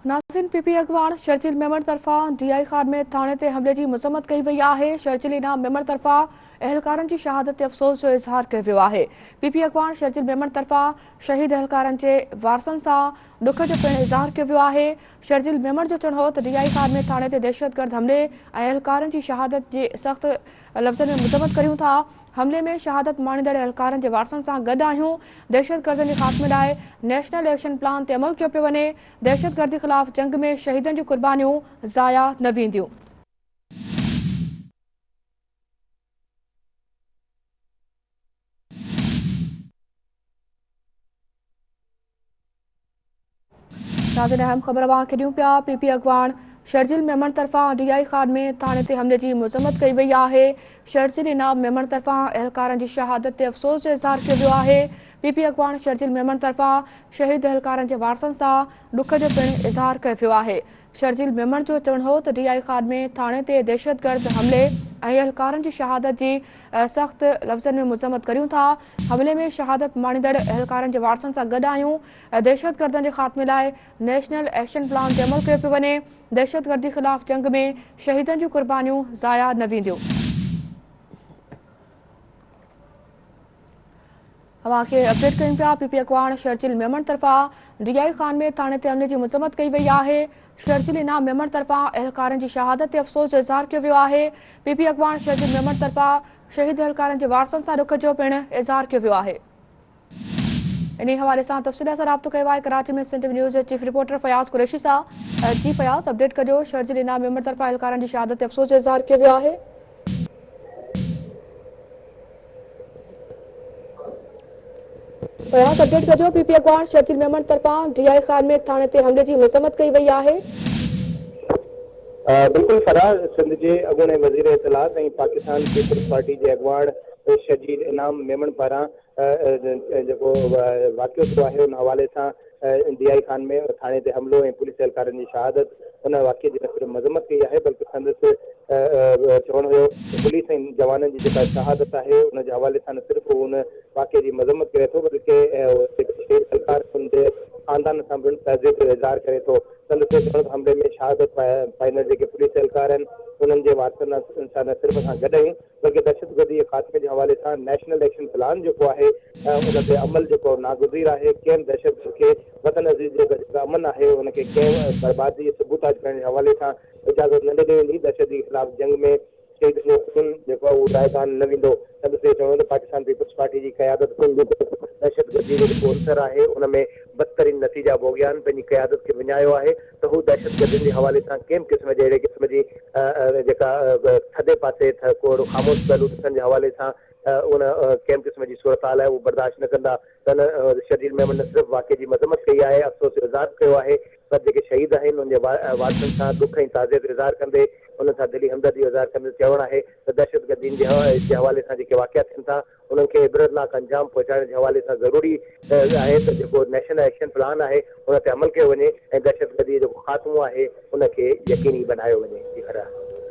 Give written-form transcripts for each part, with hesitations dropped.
नाज़रीन, पीपी अगवान शर्जिल मेमण तरफ़ा DI खादमे थाने ते हमले की मज़म्मत कई वई आहे। शर्जिल इनाम मेमण तरफ़ा एहलकारनि की शहादत ते अफ़सोस जो इज़हार कियो वियो आहे। पीपी अगवान शर्जिल मेमण तरफ़ा शहीद एहलकारनि जे वारसनि सां दुख जो पिणु इज़हार कियो वियो आहे। शर्जिल मेमण जो चवणु हो त DI खादमे थाने ते दहशतगर्द हमले ऐं एहलकारनि जी शहादत जी सख़्त लफ़्ज़नि में मज़म्मत करियूं था। हमले में शहादत माणींदड़ एहलकारनि जे वारसनि सां गॾु आहियूं। दहशतगर्दनि जे ख़ात्मे लाइ नेशनल एक्शन प्लान ते अमल कयो पियो वञे। दहशतगर्दी ख़िलाफ़ जंग में शहीदनि जूं क़ुर्बानियूं ज़ाया न वेंदियूं। नाज़रीन, अहम ख़बर खे ॾियूं पिया। पीपी अगवान शर्जिल मेमण तरफ़ा DI खादमे थाने ते हमले की मज़म्मत कई वई आहे। शर्जिल इनाम मेमण तरफ़ा एहलकारनि जी शहादत ते अफ़सोस जो इज़हार कियो वियो आहे। पीपी अगवान शर्जिल मेमण तरफ़ा शहीद एहलकारनि जे वारसनि सां दुख जो पिणु इज़हार कयो वियो आहे। शर्जिल मेमण जो चवणु हो त DI खादमे थाने ते दहशतगर्द हमले ऐं एहलकारनि जी शहादत जी सख़्त लफ़्ज़नि में मज़म्मत करियूं था। हमले में शहादत माणींदड़ एहलकारनि जे वारसनि सां गॾु आहियूं। दहशतगर्दनि जे ख़ात्मे लाइ नेशनल एक्शन प्लान ते अमल कयो पियो वञे। दहशतगर्दी ख़िलाफ़ जंग में शहीदनि जूं क़ुर्बानियूं ज़ाया न वेंदियूं। अवांखे अपडेट कयूं पिया। पीपी अगवान शर्जिल मेमण तरफ़ा DI खादमे थाने ते हमले की मज़म्मत कई वई आहे। शर्जिल इनाम मेमण तरफ़ा एहलकारनि जी शहादत ते अफ़सोस जो इज़हार कियो वियो आहे। पीपी अगवान शर्जिल मेमण तरफ़ा शहीद एहलकारनि जे वारसनि सां दुख जो पिणु इज़हार कियो वियो आहे। इन हवाले से तफ़सील सां राब्तो कयो आहे कराची में Sindh news chief reporter Fayaz Qureshi सां। जी फयाज़, अपडेट कजो। शर्जिल इनाम मेमण तरफ़ा एहलकारनि जी शहादत ते अफ़सोस जो इज़हार कियो वियो आहे। फयाज़, अपडेट कजो। पीपी अगवान शर्जिल मेमण तरफ़ा DI खादमे थाने ते हमले की मज़म्मत कई वई आहे। बिल्कुल फरार सिंध के अॻूणे वज़ीर इतलात ऐं पाकिस्तान पीपल्स पार्टी के अगवान शर्जिल इनाम मेमण पारां जेको वाक़ियो थियो आहे उन हवाले सां DI खान में थाने ते हमलो ऐं पुलिस एहलकारनि जी शहादत उन वाक़िए जी न सिर्फ़ मज़म्मत कई आहे बल्कि संदसि चवणु हुयो पुलिस ऐं जवाननि जी जेका शहादत आहे उन जे हवाले सां न सिर्फ़ उन वाक़िए जी मज़म्मत करे थो बल्कि सरकार उनजे ख़ानदान सां पिणु तहज़ीब जो इज़हार करे थो। संदसि हमले में शहादत पाईंदड़ जेके पुलिस एहलकार आहिनि उन्हनि जे वारसनि सां न सिर्फ़ असां गॾु आहियूं बल्कि दहशतगर्दी जे ख़ात्मे जे हवाले सां नेशनल एक्शन प्लान जेको आहे उन ते अमल जेको नागुज़ीर आहे। कंहिं दहशतगर्द खे वतन अज़ीज़ जेका अमन आहे उनखे कंहिं बर्बादी सबूताज करण जे हवाले सां इजाज़त न ॾिनी वेंदी। दहशत जे ख़िलाफ़ जंग में शहीद जो खून जेको आहे उहो रायगान न वेंदो। संदसि चवणो त पाकिस्तान पीपल्स पार्टी जी क़यादत दहशतगर्दी जो जेको अंसर आहे उन में बदतरीन नतीजा भोॻिया आहिनि। पंहिंजी क़यादत खे विञायो आहे त हू दहशतगर्दियुनि जे हवाले सां कंहिं क़िस्म जे अहिड़े क़िस्म जी जेका थधे पासे को अहिड़ो ख़ामोश पहलू ॾिसण जे हवाले सां उन कंहिं क़िस्म जी सूरत हाल आहे उहो बर्दाश्त न कंदा। त शर्जिल मेमण न सिर्फ़ु वाक़िए जी मज़म्मत कई आहे, अफ़सोस जो इज़हार कयो आहे, पर जेके शहीद आहिनि उन जे वारसनि सां दुख ऐं ताज़ियत जो इज़हार कंदे उन सां दिली हमदर्दी जो इज़हार कंदे चवणु आहे त दहशतगर्दियुनि जे हवाले सां जेके वाक़िया थियनि था उन्हनि खे इबरतनाक अंजाम पहुचाइण जे हवाले सां ज़रूरी आहे त जेको नेशनल एक्शन प्लान आहे उन ते अमल कयो वञे ऐं दहशतगर्दी जो जेको ख़ात्मो आहे उनखे यकीनी बनायो वञे। जी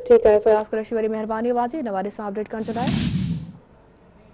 ठीक है फयाज़ कुरैशी, वरी मेहरबानी वाजी इन हवाले सां अपडेट करण जे लाइ।